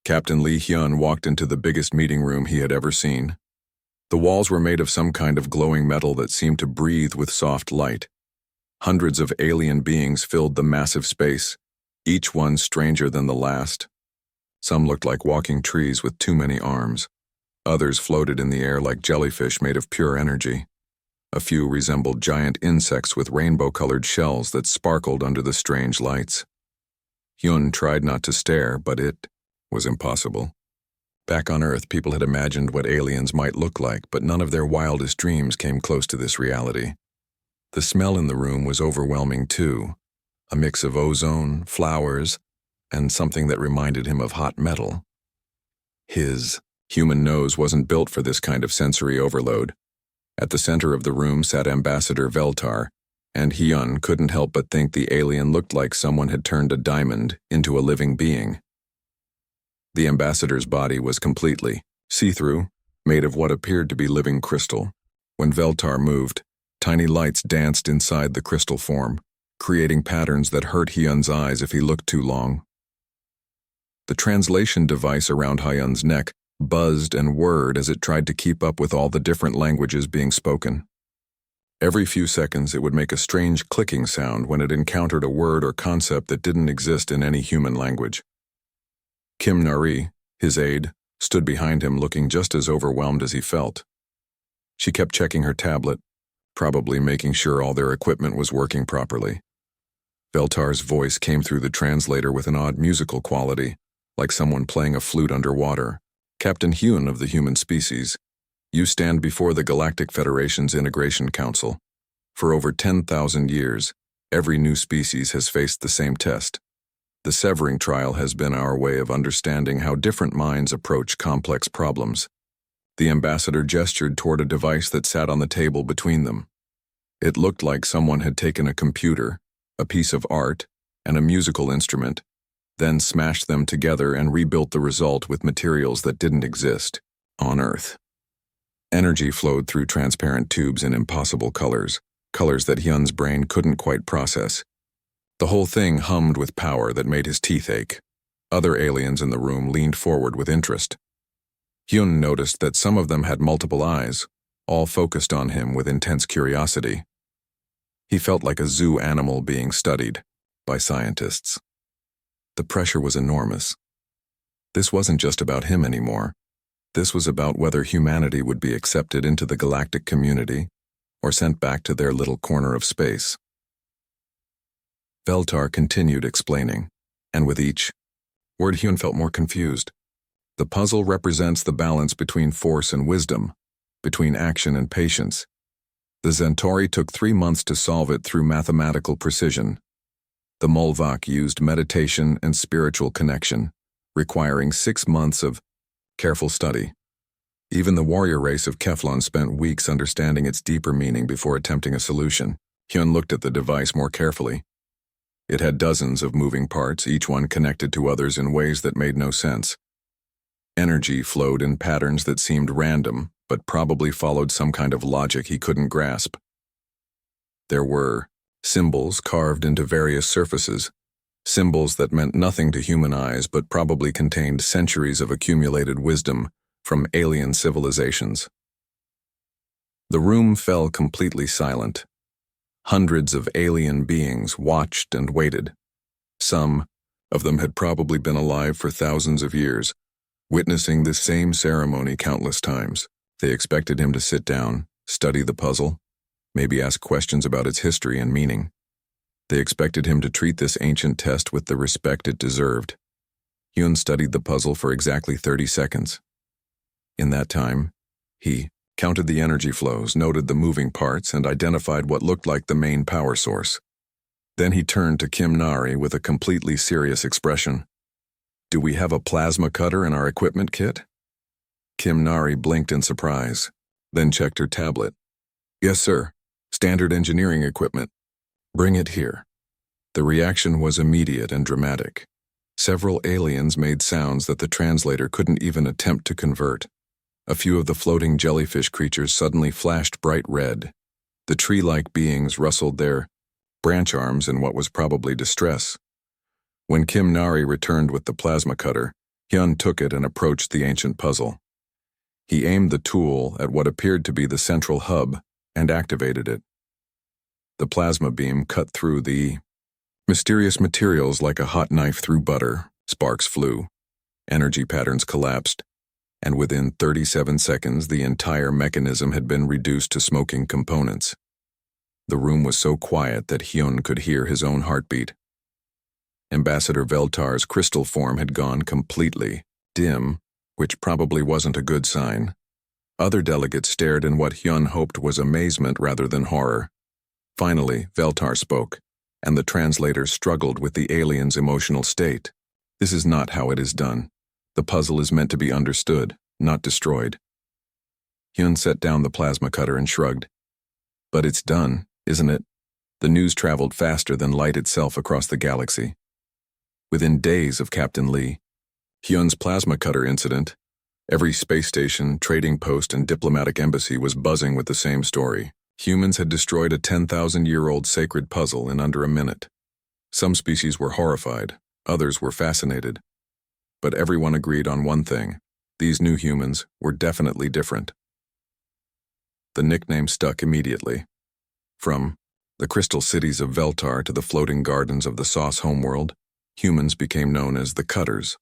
Captain Lee Hyun walked into the biggest meeting room he had ever seen. The walls were made of some kind of glowing metal that seemed to breathe with soft light. Hundreds of alien beings filled the massive space, each one stranger than the last. Some looked like walking trees with too many arms. Others floated in the air like jellyfish made of pure energy. A few resembled giant insects with rainbow-colored shells that sparkled under the strange lights. Hyun tried not to stare, but it was impossible. Back on Earth, people had imagined what aliens might look like, but none of their wildest dreams came close to this reality. The smell in the room was overwhelming too, a mix of ozone, flowers, and something that reminded him of hot metal. His human nose wasn't built for this kind of sensory overload. At the center of the room sat Ambassador Veltar, and Hyun couldn't help but think the alien looked like someone had turned a diamond into a living being. The ambassador's body was completely see-through, made of what appeared to be living crystal. When Veltar moved, tiny lights danced inside the crystal form, creating patterns that hurt Hyun's eyes if he looked too long. The translation device around Hyun's neck buzzed and whirred as it tried to keep up with all the different languages being spoken. Every few seconds it would make a strange clicking sound when it encountered a word or concept that didn't exist in any human language. Kim Nari, his aide, stood behind him looking just as overwhelmed as he felt. She kept checking her tablet, probably making sure all their equipment was working properly. Veltar's voice came through the translator with an odd musical quality, like someone playing a flute underwater. Captain Hyun of the human species, you stand before the Galactic Federation's Integration Council. For over 10,000 years, every new species has faced the same test. The severing trial has been our way of understanding how different minds approach complex problems. The ambassador gestured toward a device that sat on the table between them. It looked like someone had taken a computer, a piece of art, and a musical instrument, then smashed them together and rebuilt the result with materials that didn't exist on Earth. Energy flowed through transparent tubes in impossible colors, colors that Hyun's brain couldn't quite process. The whole thing hummed with power that made his teeth ache. Other aliens in the room leaned forward with interest. Hyun noticed that some of them had multiple eyes, all focused on him with intense curiosity. He felt like a zoo animal being studied by scientists. The pressure was enormous. This wasn't just about him anymore. This was about whether humanity would be accepted into the galactic community or sent back to their little corner of space. Veltar continued explaining, and with each word Hyun felt more confused. The puzzle represents the balance between force and wisdom, between action and patience. The Centauri took 3 months to solve it through mathematical precision. The Molvak used meditation and spiritual connection, requiring 6 months of careful study. Even the warrior race of Keflon spent weeks understanding its deeper meaning before attempting a solution. Hyun looked at the device more carefully. It had dozens of moving parts, each one connected to others in ways that made no sense. Energy flowed in patterns that seemed random, but probably followed some kind of logic he couldn't grasp. There were symbols carved into various surfaces, symbols that meant nothing to human eyes but probably contained centuries of accumulated wisdom from alien civilizations. The room fell completely silent. Hundreds of alien beings watched and waited. Some of them had probably been alive for thousands of years, witnessing this same ceremony countless times. They expected him to sit down, study the puzzle, maybe ask questions about its history and meaning. They expected him to treat this ancient test with the respect it deserved. Hyun studied the puzzle for exactly 30 seconds. In that time, he counted the energy flows, noted the moving parts, and identified what looked like the main power source. Then he turned to Kim Nari with a completely serious expression. "Do we have a plasma cutter in our equipment kit?" Kim Nari blinked in surprise, then checked her tablet. "Yes, sir. Standard engineering equipment. Bring it here." The reaction was immediate and dramatic. Several aliens made sounds that the translator couldn't even attempt to convert. A few of the floating jellyfish creatures suddenly flashed bright red. The tree-like beings rustled their branch arms in what was probably distress. When Kim Nari returned with the plasma cutter, Hyun took it and approached the ancient puzzle. He aimed the tool at what appeared to be the central hub and activated it. The plasma beam cut through the mysterious materials like a hot knife through butter. Sparks flew, energy patterns collapsed, and within 37 seconds the entire mechanism had been reduced to smoking components. The room was so quiet that Hyun could hear his own heartbeat. Ambassador Veltar's crystal form had gone completely dim, which probably wasn't a good sign. Other delegates stared in what Hyun hoped was amazement rather than horror. Finally, Veltar spoke, and the translators struggled with the alien's emotional state. This is not how it is done. The puzzle is meant to be understood, not destroyed. Hyun set down the plasma cutter and shrugged. But it's done, isn't it? The news traveled faster than light itself across the galaxy. Within days of Captain Lee, Hyun's plasma cutter incident, every space station, trading post, and diplomatic embassy was buzzing with the same story. Humans had destroyed a 10,000-year-old sacred puzzle in under a minute. Some species were horrified, others were fascinated. But everyone agreed on one thing: these new humans were definitely different. The nickname stuck immediately. From the crystal cities of Veltar to the floating gardens of the Sauce homeworld, humans became known as the Cutters.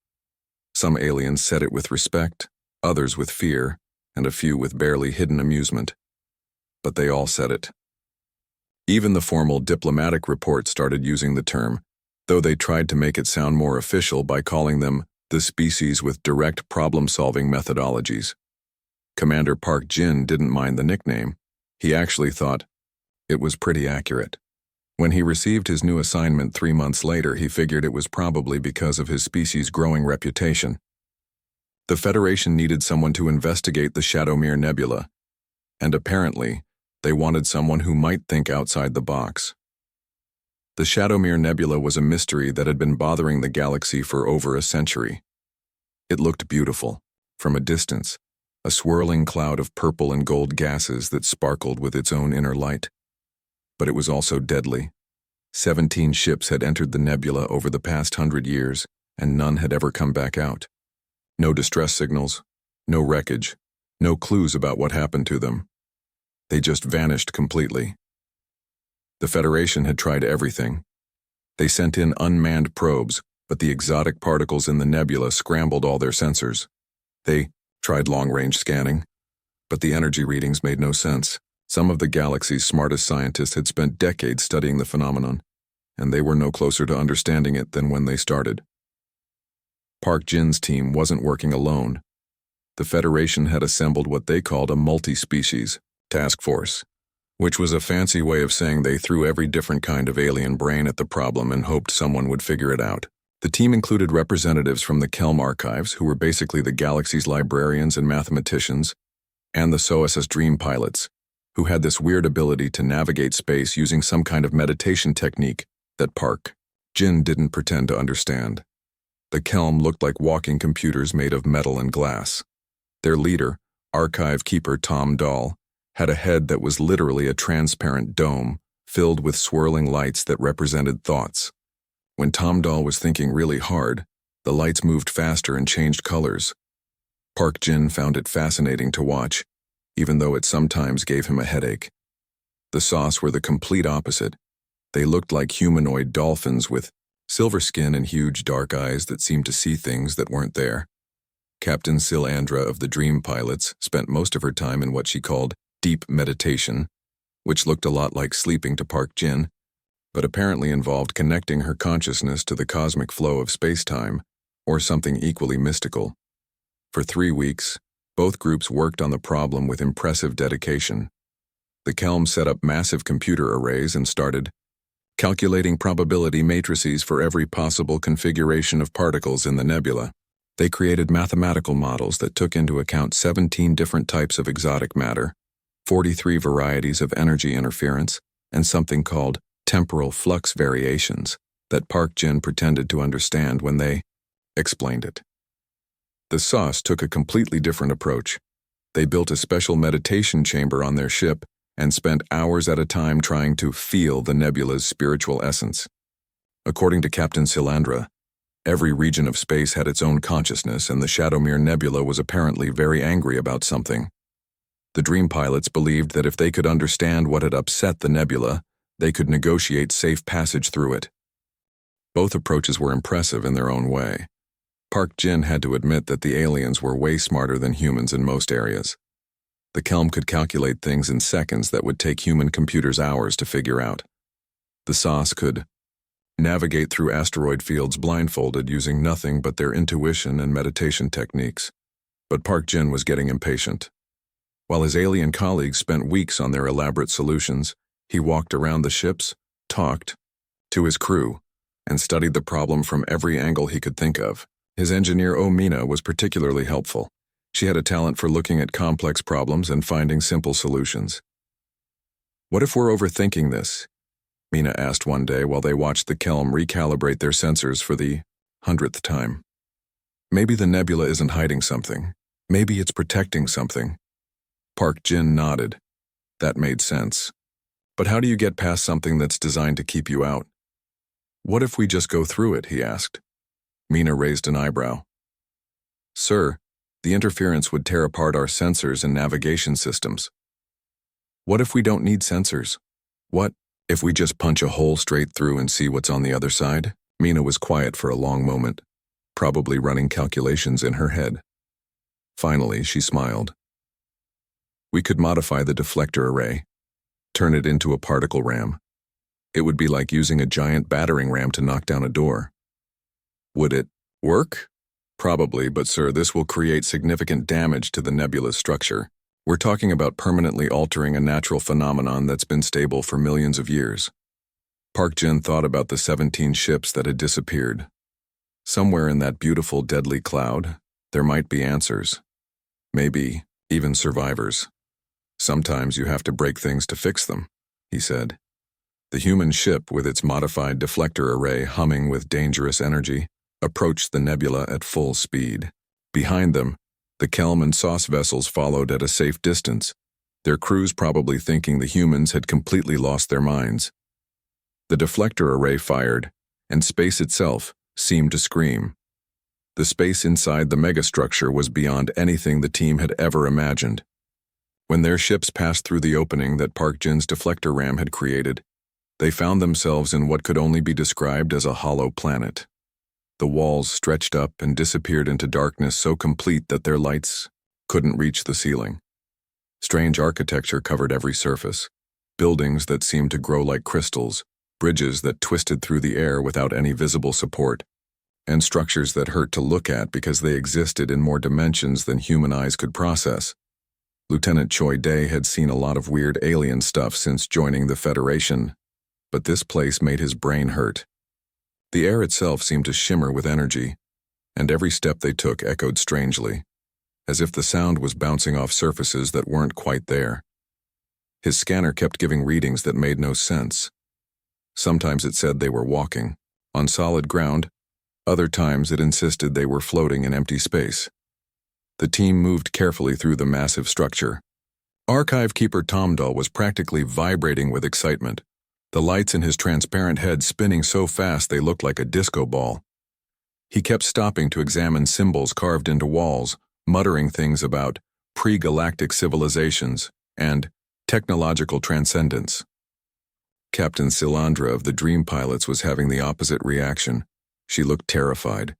Some aliens said it with respect, others with fear, and a few with barely hidden amusement. But they all said it. Even the formal diplomatic report started using the term, though they tried to make it sound more official by calling them the species with direct problem-solving methodologies. Commander Park Jin didn't mind the nickname. He actually thought it was pretty accurate. When he received his new assignment 3 months later, he figured it was probably because of his species' growing reputation. The Federation needed someone to investigate the Shadowmere Nebula, and apparently, they wanted someone who might think outside the box. The Shadowmere Nebula was a mystery that had been bothering the galaxy for over a century. It looked beautiful, from a distance, a swirling cloud of purple and gold gases that sparkled with its own inner light. But it was also deadly. 17 ships had entered the nebula over the past 100 years, and none had ever come back out. No distress signals, no wreckage, no clues about what happened to them. They just vanished completely. The Federation had tried everything. They sent in unmanned probes, but the exotic particles in the nebula scrambled all their sensors. They tried long-range scanning, but the energy readings made no sense. Some of the galaxy's smartest scientists had spent decades studying the phenomenon, and they were no closer to understanding it than when they started. Park Jin's team wasn't working alone. The Federation had assembled what they called a multi-species task force, which was a fancy way of saying they threw every different kind of alien brain at the problem and hoped someone would figure it out. The team included representatives from the Kelm archives, who were basically the galaxy's librarians and mathematicians, and the SOS's dream pilots, who had this weird ability to navigate space using some kind of meditation technique that Park Jin didn't pretend to understand. The Kelm looked like walking computers made of metal and glass. Their leader, archive keeper Tom Dahl, had a head that was literally a transparent dome filled with swirling lights that represented thoughts. When Tom Dahl was thinking really hard, the lights moved faster and changed colors. Park Jin found it fascinating to watch, even though it sometimes gave him a headache. The Sauce were the complete opposite. They looked like humanoid dolphins with silver skin and huge dark eyes that seemed to see things that weren't there. Captain Silandra of the Dream Pilots spent most of her time in what she called deep meditation, which looked a lot like sleeping to Park Jin, but apparently involved connecting her consciousness to the cosmic flow of space-time, or something equally mystical. For 3 weeks, both groups worked on the problem with impressive dedication. The Kelm set up massive computer arrays and started calculating probability matrices for every possible configuration of particles in the nebula. They created mathematical models that took into account 17 different types of exotic matter, 43 varieties of energy interference, and something called temporal flux variations that Park Jin pretended to understand when they explained it. The Sauce took a completely different approach. They built a special meditation chamber on their ship and spent hours at a time trying to feel the nebula's spiritual essence. According to Captain Silandra, Every region of space had its own consciousness, and the Shadowmere Nebula was apparently very angry about something. The dream pilots believed that if they could understand what had upset the nebula, they could negotiate safe passage through it. Both approaches were impressive in their own way. Park Jin had to admit that the aliens were way smarter than humans in most areas. The Kelm could calculate things in seconds that would take human computers hours to figure out. The SAS could navigate through asteroid fields blindfolded using nothing but their intuition and meditation techniques. But Park Jin was getting impatient. While his alien colleagues spent weeks on their elaborate solutions, he walked around the ships, talked to his crew, and studied the problem from every angle he could think of. His engineer Mina was particularly helpful. She had a talent for looking at complex problems and finding simple solutions. "What if we're overthinking this?" Mina asked one day while they watched the Kelm recalibrate their sensors for the 100th time. "Maybe the nebula isn't hiding something. Maybe it's protecting something." Park Jin nodded. That made sense. "But how do you get past something that's designed to keep you out?" "What if we just go through it?" he asked. Mina raised an eyebrow. "Sir, the interference would tear apart our sensors and navigation systems." "What if we don't need sensors? What if we just punch a hole straight through and see what's on the other side?" Mina was quiet for a long moment, probably running calculations in her head. Finally, she smiled. "We could modify the deflector array, turn it into a particle ram. It would be like using a giant battering ram to knock down a door." "Would it work?" "Probably, but sir, this will create significant damage to the nebula's structure. We're talking about permanently altering a natural phenomenon that's been stable for millions of years." Park Jin thought about the 17 ships that had disappeared. Somewhere in that beautiful, deadly cloud, there might be answers. Maybe even survivors. "Sometimes you have to break things to fix them," he said. The human ship, with its modified deflector array humming with dangerous energy, approached the nebula at full speed. Behind them, the Kelm and SAS vessels followed at a safe distance, their crews probably thinking the humans had completely lost their minds. The deflector array fired, and space itself seemed to scream. The space inside the megastructure was beyond anything the team had ever imagined. When their ships passed through the opening that Park Jin's deflector ram had created, they found themselves in what could only be described as a hollow planet. The walls stretched up and disappeared into darkness so complete that their lights couldn't reach the ceiling. Strange architecture covered every surface, buildings that seemed to grow like crystals, bridges that twisted through the air without any visible support, and structures that hurt to look at because they existed in more dimensions than human eyes could process. Lieutenant Choi Day had seen a lot of weird alien stuff since joining the Federation, but this place made his brain hurt. The air itself seemed to shimmer with energy, and every step they took echoed strangely, as if the sound was bouncing off surfaces that weren't quite there. His scanner kept giving readings that made no sense. Sometimes it said they were walking, on solid ground. Other times it insisted they were floating in empty space. The team moved carefully through the massive structure. Archive Keeper Tomdahl was practically vibrating with excitement, the lights in his transparent head spinning so fast they looked like a disco ball. He kept stopping to examine symbols carved into walls, muttering things about pre-galactic civilizations and technological transcendence. Captain Silandra of the Dream Pilots was having the opposite reaction. She looked terrified.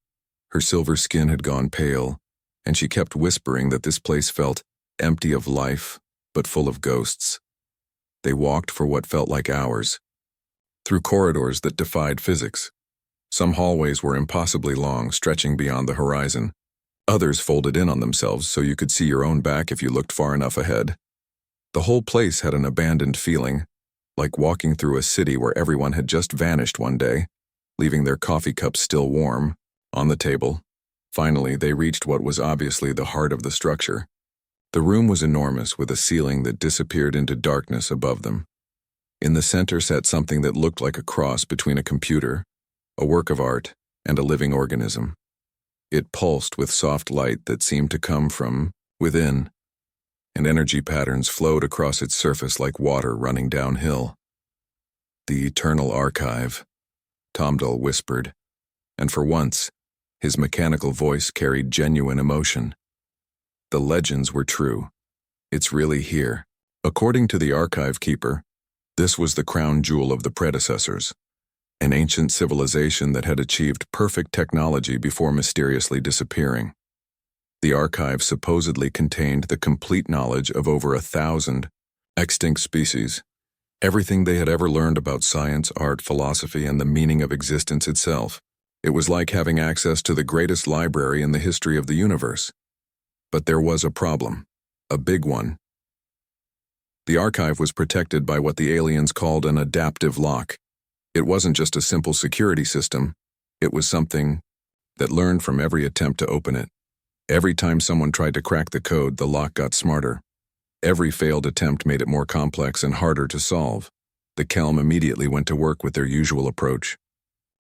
Her silver skin had gone pale, and she kept whispering that this place felt empty of life, but full of ghosts. They walked for what felt like hours, through corridors that defied physics. Some hallways were impossibly long, stretching beyond the horizon. Others folded in on themselves so you could see your own back if you looked far enough ahead. The whole place had an abandoned feeling, like walking through a city where everyone had just vanished one day, leaving their coffee cups still warm, on the table. Finally, they reached what was obviously the heart of the structure. The room was enormous, with a ceiling that disappeared into darkness above them. In the center sat something that looked like a cross between a computer, a work of art, and a living organism. It pulsed with soft light that seemed to come from within, and energy patterns flowed across its surface like water running downhill. "The Eternal Archive," Tomdahl whispered, and for once, His mechanical voice carried genuine emotion. The legends were true. It's really here. According to the archive keeper, this was the crown jewel of the predecessors, an ancient civilization that had achieved perfect technology before mysteriously disappearing. The archive supposedly contained the complete knowledge of over 1,000 extinct species, everything they had ever learned about science, art, philosophy, and the meaning of existence itself. It was like having access to the greatest library in the history of the universe. But there was a problem, a big one. The archive was protected by what the aliens called an adaptive lock. It wasn't just a simple security system, it was something that learned from every attempt to open it. Every time someone tried to crack the code, the lock got smarter. Every failed attempt made it more complex and harder to solve. The Kelm immediately went to work with their usual approach.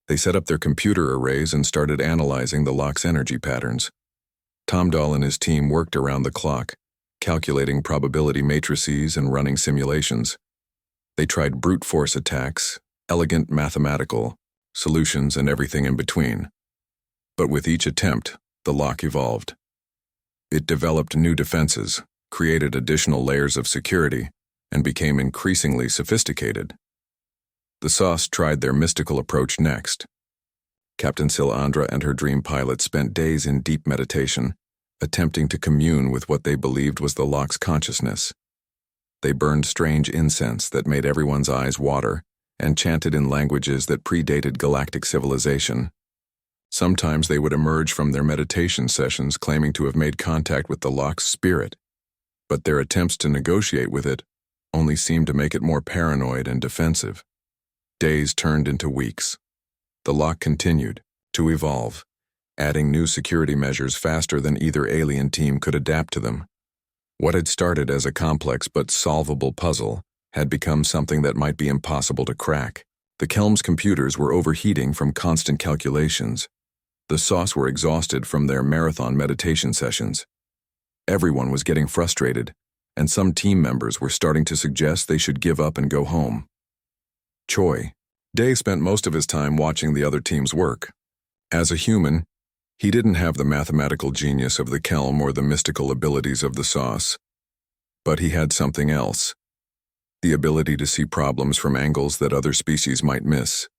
They set up their computer arrays and started analyzing the lock's energy patterns. Tom Dahl and his team worked around the clock, calculating probability matrices and running simulations. They tried brute force attacks, elegant mathematical solutions, and everything in between. But with each attempt, the lock evolved. It developed new defenses, created additional layers of security, and became increasingly sophisticated. The Sauce tried their mystical approach next. Captain Silandra and her dream pilot spent days in deep meditation, attempting to commune with what they believed was the lock's consciousness. They burned strange incense that made everyone's eyes water and chanted in languages that predated galactic civilization. Sometimes they would emerge from their meditation sessions claiming to have made contact with the lock's spirit, but their attempts to negotiate with it only seemed to make it more paranoid and defensive. Days turned into weeks. The lock continued to evolve, adding new security measures faster than either alien team could adapt to them. What had started as a complex but solvable puzzle had become something that might be impossible to crack. The Kelm's computers were overheating from constant calculations. The Sauce were exhausted from their marathon meditation sessions. Everyone was getting frustrated, and some team members were starting to suggest they should give up and go home. Choi Day spent most of his time watching the other team's work. As a human, he didn't have the mathematical genius of the Kelm or the mystical abilities of the Sauce. But he had something else: the ability to see problems from angles that other species might miss.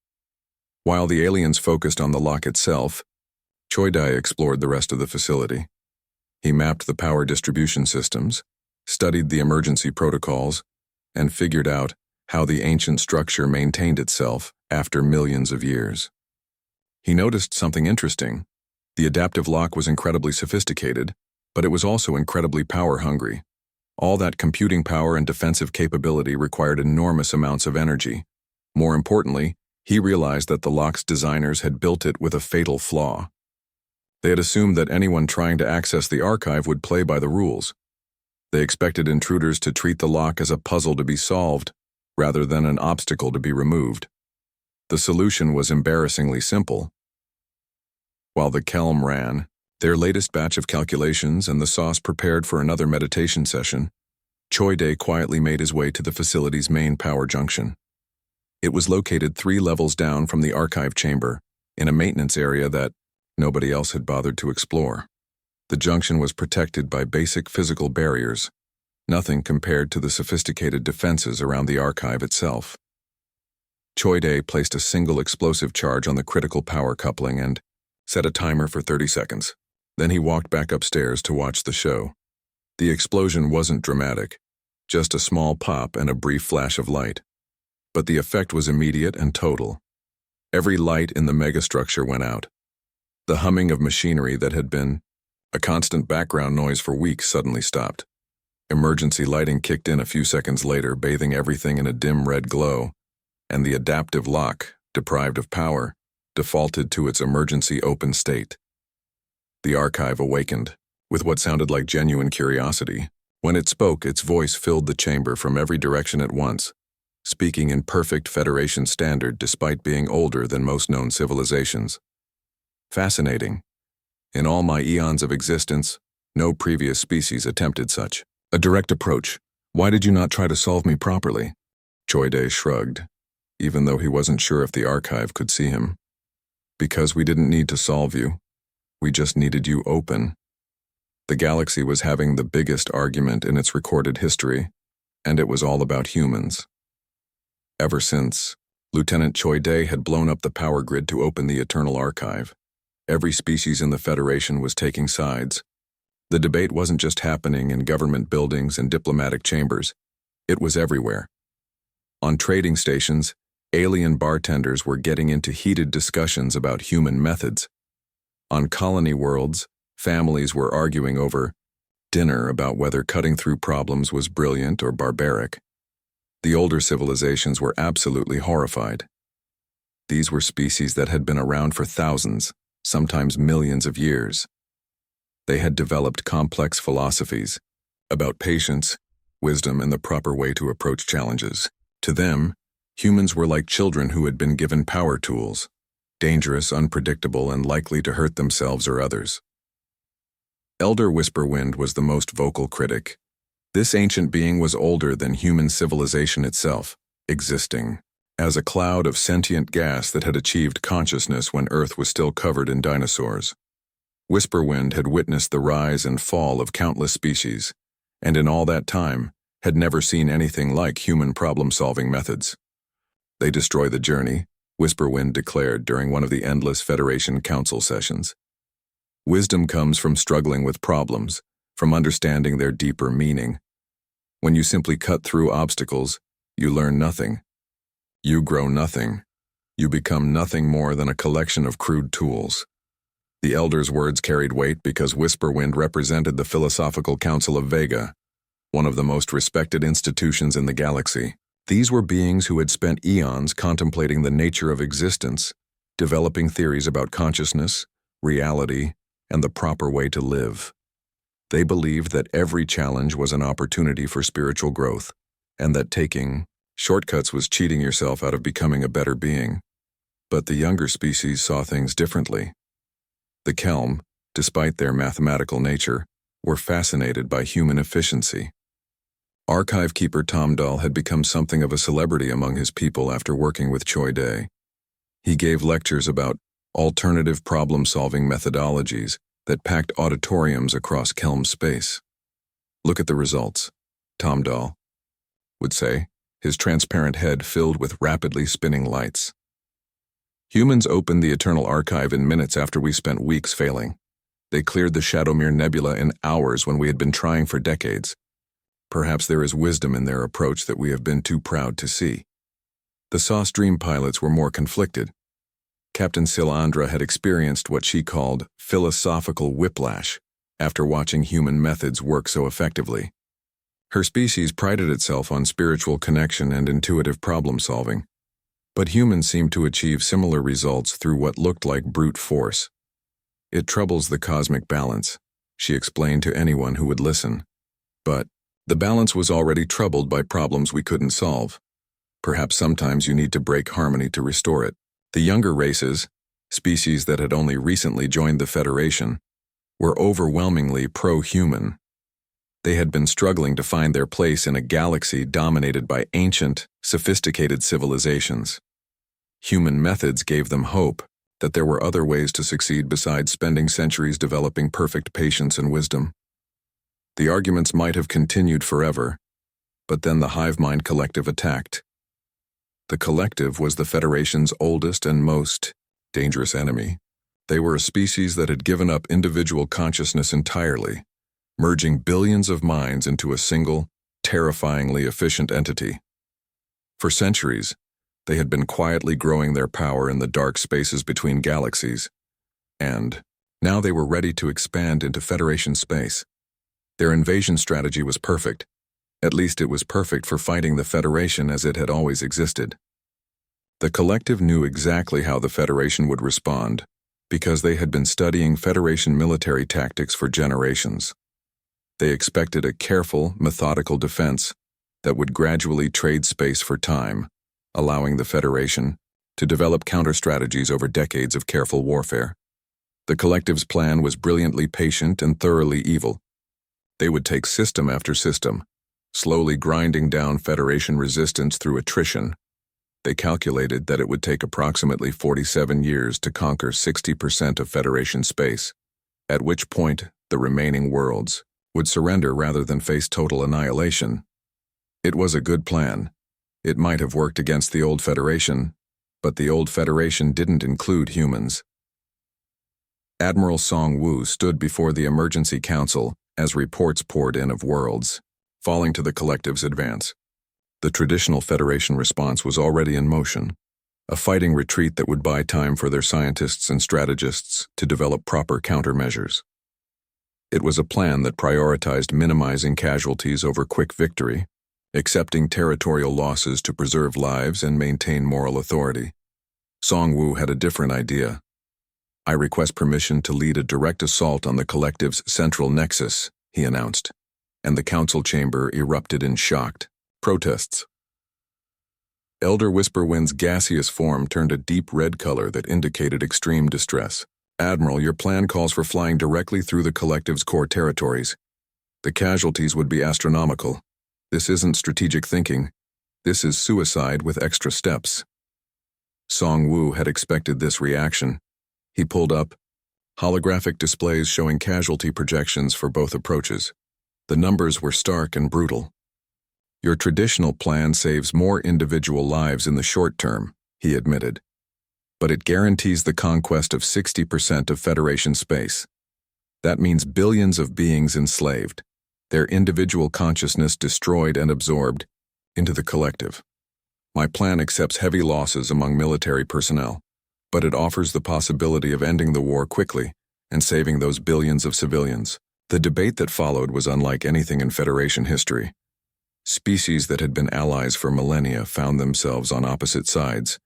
While the aliens focused on the lock itself, Choi Dai explored the rest of the facility. He mapped the power distribution systems, studied the emergency protocols, and figured out how the ancient structure maintained itself after millions of years. He noticed something interesting. The adaptive lock was incredibly sophisticated, but it was also incredibly power-hungry. All that computing power and defensive capability required enormous amounts of energy. More importantly, he realized that the lock's designers had built it with a fatal flaw. They had assumed that anyone trying to access the archive would play by the rules. They expected intruders to treat the lock as a puzzle to be solved, rather than an obstacle to be removed. The solution was embarrassingly simple. While the Kelm ran their latest batch of calculations and the Sauce prepared for another meditation session, Choi Day quietly made his way to the facility's main power junction. It was located 3 levels down from the archive chamber, in a maintenance area that nobody else had bothered to explore. The junction was protected by basic physical barriers, nothing compared to the sophisticated defenses around the archive itself. Choi Day placed a single explosive charge on the critical power coupling and set a timer for 30 seconds. Then he walked back upstairs to watch the show. The explosion wasn't dramatic, just a small pop and a brief flash of light. But the effect was immediate and total. Every light in the megastructure went out. The humming of machinery that had been a constant background noise for weeks suddenly stopped. Emergency lighting kicked in a few seconds later, bathing everything in a dim red glow, and the adaptive lock, deprived of power, defaulted to its emergency open state. The archive awakened, with what sounded like genuine curiosity. When it spoke, its voice filled the chamber from every direction at once, speaking in perfect Federation standard despite being older than most known civilizations. Fascinating. In all my eons of existence, no previous species attempted such a direct approach. Why did you not try to solve me properly? Choi Day shrugged, even though he wasn't sure if the archive could see him. Because we didn't need to solve you. We just needed you open. The galaxy was having the biggest argument in its recorded history, and it was all about humans. Ever since, Lieutenant Choi Day had blown up the power grid to open the Eternal Archive, every species in the Federation was taking sides. The debate wasn't just happening in government buildings and diplomatic chambers. It was everywhere. On trading stations, alien bartenders were getting into heated discussions about human methods. On colony worlds, families were arguing over dinner about whether cutting through problems was brilliant or barbaric. The older civilizations were absolutely horrified. These were species that had been around for thousands, sometimes millions of years. They had developed complex philosophies about patience, wisdom, and the proper way to approach challenges. To them, humans were like children who had been given power tools, dangerous, unpredictable, and likely to hurt themselves or others. Elder Whisperwind was the most vocal critic. This ancient being was older than human civilization itself, existing as a cloud of sentient gas that had achieved consciousness when Earth was still covered in dinosaurs. Whisperwind had witnessed the rise and fall of countless species, and in all that time, had never seen anything like human problem-solving methods. They destroy the journey, Whisperwind declared during one of the endless Federation Council sessions. Wisdom comes from struggling with problems, from understanding their deeper meaning. When you simply cut through obstacles, you learn nothing. You grow nothing. You become nothing more than a collection of crude tools. The Elder's words carried weight because Whisperwind represented the Philosophical Council of Vega, one of the most respected institutions in the galaxy. These were beings who had spent eons contemplating the nature of existence, developing theories about consciousness, reality, and the proper way to live. They believed that every challenge was an opportunity for spiritual growth, and that taking shortcuts was cheating yourself out of becoming a better being. But the younger species saw things differently. The Kelm, despite their mathematical nature, were fascinated by human efficiency. Archive Keeper Tomdal had become something of a celebrity among his people after working with Choi Day. He gave lectures about alternative problem-solving methodologies that packed auditoriums across Kelm space. "Look at the results," Tomdal would say, his transparent head filled with rapidly spinning lights. "Humans opened the Eternal Archive in minutes after we spent weeks failing. They cleared the Shadowmere Nebula in hours when we had been trying for decades. Perhaps there is wisdom in their approach that we have been too proud to see." The Sauce Dream pilots were more conflicted. Captain Silandra had experienced what she called philosophical whiplash after watching human methods work so effectively. Her species prided itself on spiritual connection and intuitive problem-solving, but humans seemed to achieve similar results through what looked like brute force. "It troubles the cosmic balance," she explained to anyone who would listen. But the balance was already troubled by problems we couldn't solve. Perhaps sometimes you need to break harmony to restore it. The younger races, species that had only recently joined the Federation, were overwhelmingly pro-human. They had been struggling to find their place in a galaxy dominated by ancient, sophisticated civilizations. Human methods gave them hope that there were other ways to succeed besides spending centuries developing perfect patience and wisdom. The arguments might have continued forever, but then the Hive Mind Collective attacked. The Collective was the Federation's oldest and most dangerous enemy. They were a species that had given up individual consciousness entirely, merging billions of minds into a single, terrifyingly efficient entity. For centuries, they had been quietly growing their power in the dark spaces between galaxies, and now they were ready to expand into Federation space. Their invasion strategy was perfect. At least it was perfect for fighting the Federation as it had always existed. The Collective knew exactly how the Federation would respond, because they had been studying Federation military tactics for generations. They expected a careful, methodical defense that would gradually trade space for time, allowing the Federation to develop counter-strategies over decades of careful warfare. The Collective's plan was brilliantly patient and thoroughly evil. They would take system after system, slowly grinding down Federation resistance through attrition. They calculated that it would take approximately 47 years to conquer 60% of Federation space, at which point the remaining worlds would surrender rather than face total annihilation. It was a good plan. It might have worked against the old Federation, but the old Federation didn't include humans. Admiral Song Wu stood before the Emergency Council as reports poured in of worlds falling to the collective's advance. The traditional Federation response was already in motion, a fighting retreat that would buy time for their scientists and strategists to develop proper countermeasures. It was a plan that prioritized minimizing casualties over quick victory, accepting territorial losses to preserve lives and maintain moral authority. Song Wu had a different idea. "I request permission to lead a direct assault on the collective's central nexus," he announced, and the council chamber erupted in shocked protests. Elder Whisperwind's gaseous form turned a deep red color that indicated extreme distress. "Admiral, your plan calls for flying directly through the collective's core territories. The casualties would be astronomical. This isn't strategic thinking. This is suicide with extra steps." Song Wu had expected this reaction. He pulled up holographic displays showing casualty projections for both approaches. The numbers were stark and brutal. "Your traditional plan saves more individual lives in the short term," he admitted, "but it guarantees the conquest of 60% of Federation space. That means billions of beings enslaved, their individual consciousness destroyed and absorbed into the collective. My plan accepts heavy losses among military personnel, but it offers the possibility of ending the war quickly and saving those billions of civilians." The debate that followed was unlike anything in Federation history. Species that had been allies for millennia found themselves on opposite sides.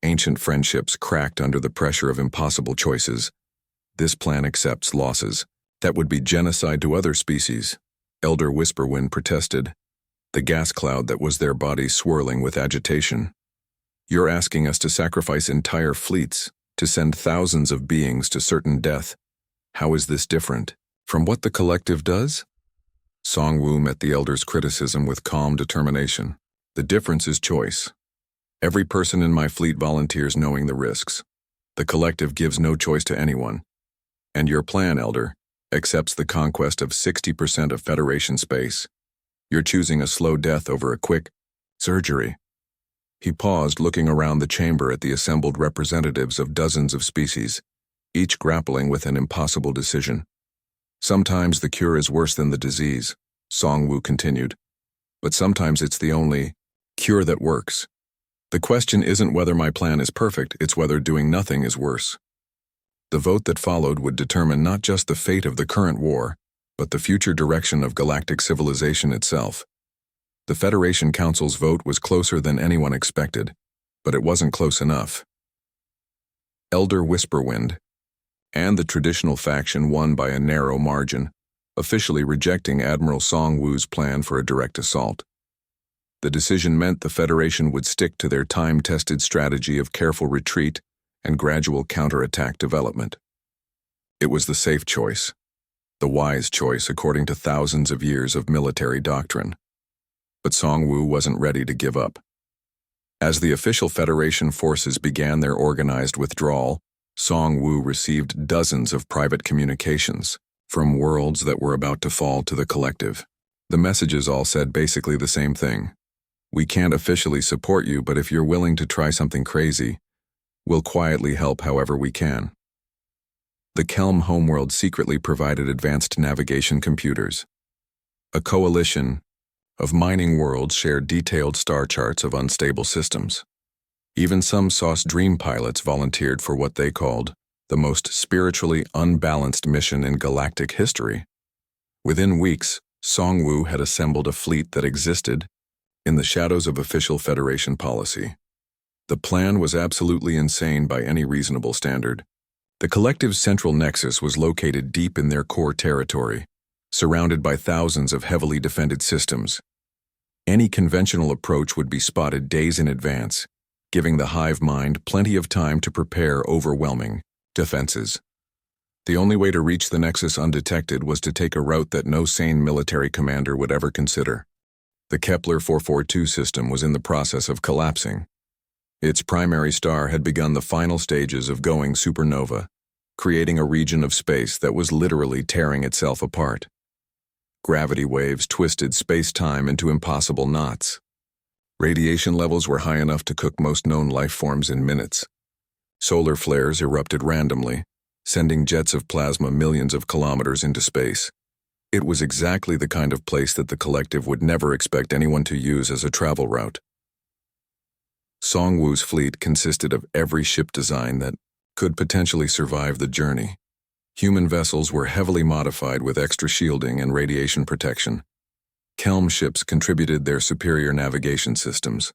Ancient friendships cracked under the pressure of impossible choices. This plan accepts losses. That would be genocide to other species, Elder Whisperwind protested, the gas cloud that was their body swirling with agitation. "You're asking us to sacrifice entire fleets, to send thousands of beings to certain death. How is this different from what the collective does?" Song Wu met the Elder's criticism with calm determination. "The difference is choice. Every person in my fleet volunteers knowing the risks. The collective gives no choice to anyone. And your plan, Elder, accepts the conquest of 60% of Federation space. You're choosing a slow death over a quick surgery." He paused, looking around the chamber at the assembled representatives of dozens of species, each grappling with an impossible decision. "Sometimes the cure is worse than the disease," Song Wu continued, "but sometimes it's the only cure that works. The question isn't whether my plan is perfect, it's whether doing nothing is worse." The vote that followed would determine not just the fate of the current war, but the future direction of galactic civilization itself. The Federation Council's vote was closer than anyone expected, but it wasn't close enough. Elder Whisperwind and the traditional faction won by a narrow margin, officially rejecting Admiral Song Wu's plan for a direct assault. The decision meant the Federation would stick to their time-tested strategy of careful retreat and gradual counterattack development. It was the safe choice, the wise choice according to thousands of years of military doctrine. But Song Wu wasn't ready to give up. As the official Federation forces began their organized withdrawal, Song Wu received dozens of private communications from worlds that were about to fall to the collective. The messages all said basically the same thing. "We can't officially support you, but if you're willing to try something crazy, we'll quietly help however we can." The Kelm homeworld secretly provided advanced navigation computers. A coalition of mining worlds shared detailed star charts of unstable systems. Even some sauce dream pilots volunteered for what they called the most spiritually unbalanced mission in galactic history. Within weeks, Song Wu had assembled a fleet that existed in the shadows of official Federation policy. The plan was absolutely insane by any reasonable standard. The collective's central nexus was located deep in their core territory, surrounded by thousands of heavily defended systems. Any conventional approach would be spotted days in advance, giving the hive mind plenty of time to prepare overwhelming defenses. The only way to reach the nexus undetected was to take a route that no sane military commander would ever consider. The Kepler 442 system was in the process of collapsing. Its primary star had begun the final stages of going supernova, creating a region of space that was literally tearing itself apart. Gravity waves twisted space-time into impossible knots. Radiation levels were high enough to cook most known life forms in minutes. Solar flares erupted randomly, sending jets of plasma millions of kilometers into space. It was exactly the kind of place that the collective would never expect anyone to use as a travel route. Song-Woo's fleet consisted of every ship design that could potentially survive the journey. Human vessels were heavily modified with extra shielding and radiation protection. Kelm ships contributed their superior navigation systems.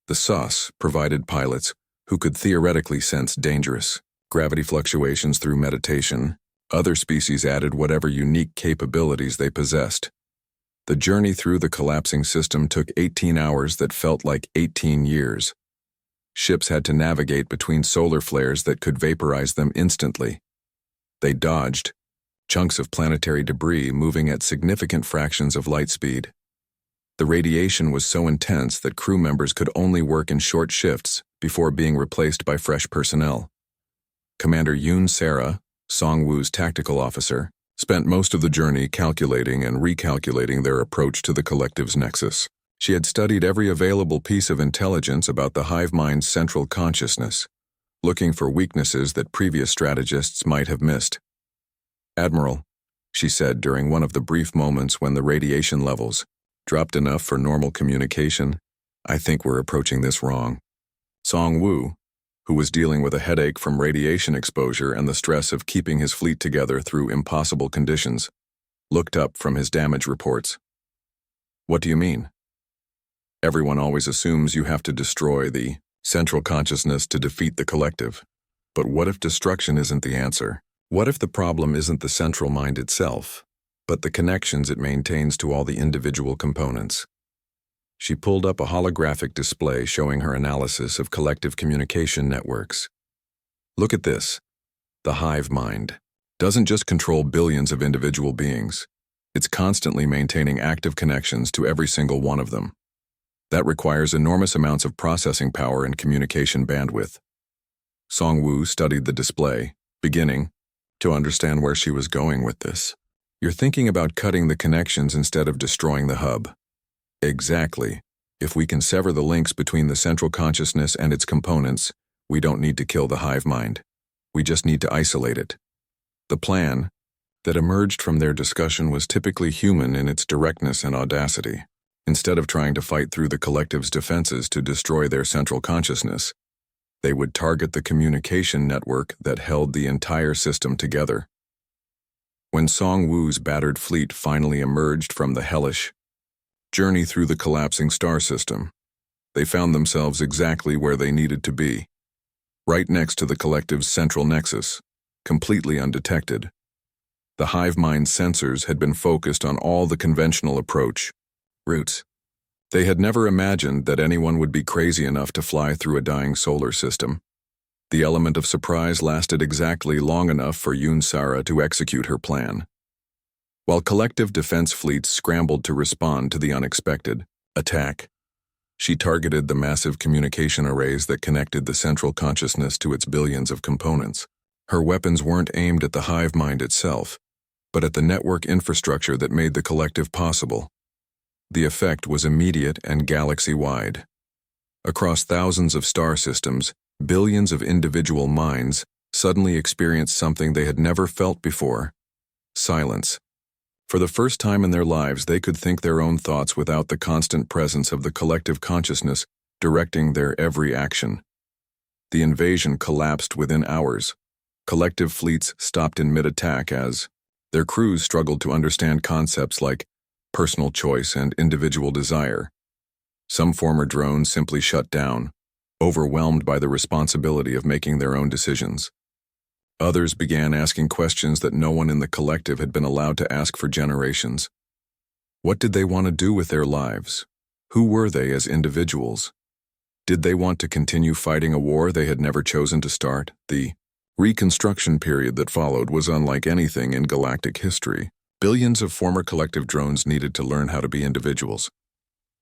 The SOS provided pilots who could theoretically sense dangerous gravity fluctuations through meditation. Other species added whatever unique capabilities they possessed. The journey through the collapsing system took 18 hours that felt like 18 years. Ships had to navigate between solar flares that could vaporize them instantly. They dodged chunks of planetary debris moving at significant fractions of light speed. The radiation was so intense that crew members could only work in short shifts before being replaced by fresh personnel. Commander Yoon Sara, Song-Woo's tactical officer, spent most of the journey calculating and recalculating their approach to the collective's nexus. She had studied every available piece of intelligence about the hive mind's central consciousness, looking for weaknesses that previous strategists might have missed. "Admiral," she said during one of the brief moments when the radiation levels dropped enough for normal communication, "I think we're approaching this wrong." Song-Woo, who was dealing with a headache from radiation exposure and the stress of keeping his fleet together through impossible conditions, looked up from his damage reports. "What do you mean?" "Everyone always assumes you have to destroy the central consciousness to defeat the collective. But what if destruction isn't the answer? What if the problem isn't the central mind itself, but the connections it maintains to all the individual components?" She pulled up a holographic display showing her analysis of collective communication networks. "Look at this. The hive mind doesn't just control billions of individual beings. It's constantly maintaining active connections to every single one of them. That requires enormous amounts of processing power and communication bandwidth." Song-Woo studied the display, beginning to understand where she was going with this. "You're thinking about cutting the connections instead of destroying the hub." "Exactly. If we can sever the links between the central consciousness and its components, we don't need to kill the hive mind. We just need to isolate it." The plan that emerged from their discussion was typically human in its directness and audacity. Instead of trying to fight through the collective's defenses to destroy their central consciousness, they would target the communication network that held the entire system together. When Song-Woo's battered fleet finally emerged from the hellish journey through the collapsing star system, they found themselves exactly where they needed to be, right next to the collective's central nexus, completely undetected. The hive mind sensors had been focused on all the conventional approach routes. They had never imagined that anyone would be crazy enough to fly through a dying solar system. The element of surprise lasted exactly long enough for Yoon Sara to execute her plan. While collective defense fleets scrambled to respond to the unexpected attack, she targeted the massive communication arrays that connected the central consciousness to its billions of components. Her weapons weren't aimed at the hive mind itself, but at the network infrastructure that made the collective possible. The effect was immediate and galaxy-wide. Across thousands of star systems, billions of individual minds suddenly experienced something they had never felt before: silence. For the first time in their lives, they could think their own thoughts without the constant presence of the collective consciousness directing their every action. The invasion collapsed within hours. Collective fleets stopped in mid-attack as their crews struggled to understand concepts like personal choice and individual desire. Some former drones simply shut down, overwhelmed by the responsibility of making their own decisions. Others began asking questions that no one in the collective had been allowed to ask for generations. What did they want to do with their lives? Who were they as individuals? Did they want to continue fighting a war they had never chosen to start? The reconstruction period that followed was unlike anything in galactic history. Billions of former collective drones needed to learn how to be individuals.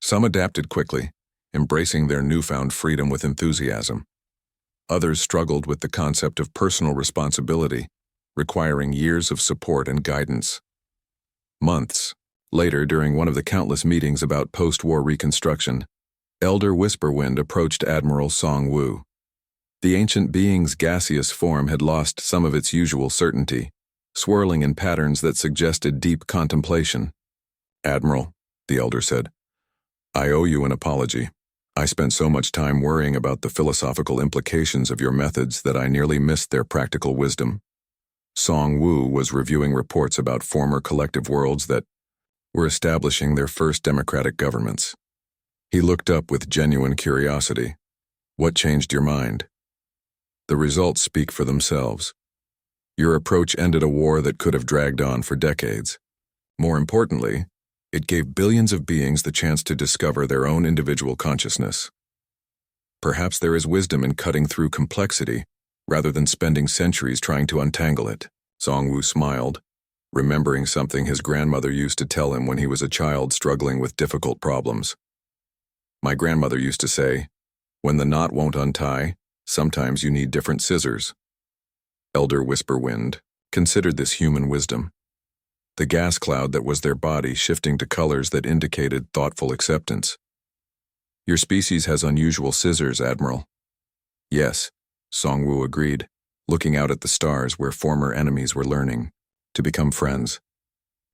Some adapted quickly, embracing their newfound freedom with enthusiasm. Others struggled with the concept of personal responsibility, requiring years of support and guidance. Months later, during one of the countless meetings about post-war reconstruction, Elder Whisperwind approached Admiral Song Wu. The ancient being's gaseous form had lost some of its usual certainty, swirling in patterns that suggested deep contemplation. "Admiral," the elder said, "I owe you an apology. I spent so much time worrying about the philosophical implications of your methods that I nearly missed their practical wisdom." Song Wu was reviewing reports about former collective worlds that were establishing their first democratic governments. He looked up with genuine curiosity. "What changed your mind?" "The results speak for themselves. Your approach ended a war that could have dragged on for decades. More importantly, it gave billions of beings the chance to discover their own individual consciousness. Perhaps there is wisdom in cutting through complexity rather than spending centuries trying to untangle it." Song Wu smiled, remembering something his grandmother used to tell him when he was a child struggling with difficult problems. "My grandmother used to say, when the knot won't untie, sometimes you need different scissors." Elder Whisperwind considered this human wisdom. The gas cloud that was their body shifting to colors that indicated thoughtful acceptance. "Your species has unusual scissors, Admiral." "Yes," Song Wu agreed, looking out at the stars where former enemies were learning to become friends.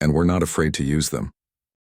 "And we're not afraid to use them."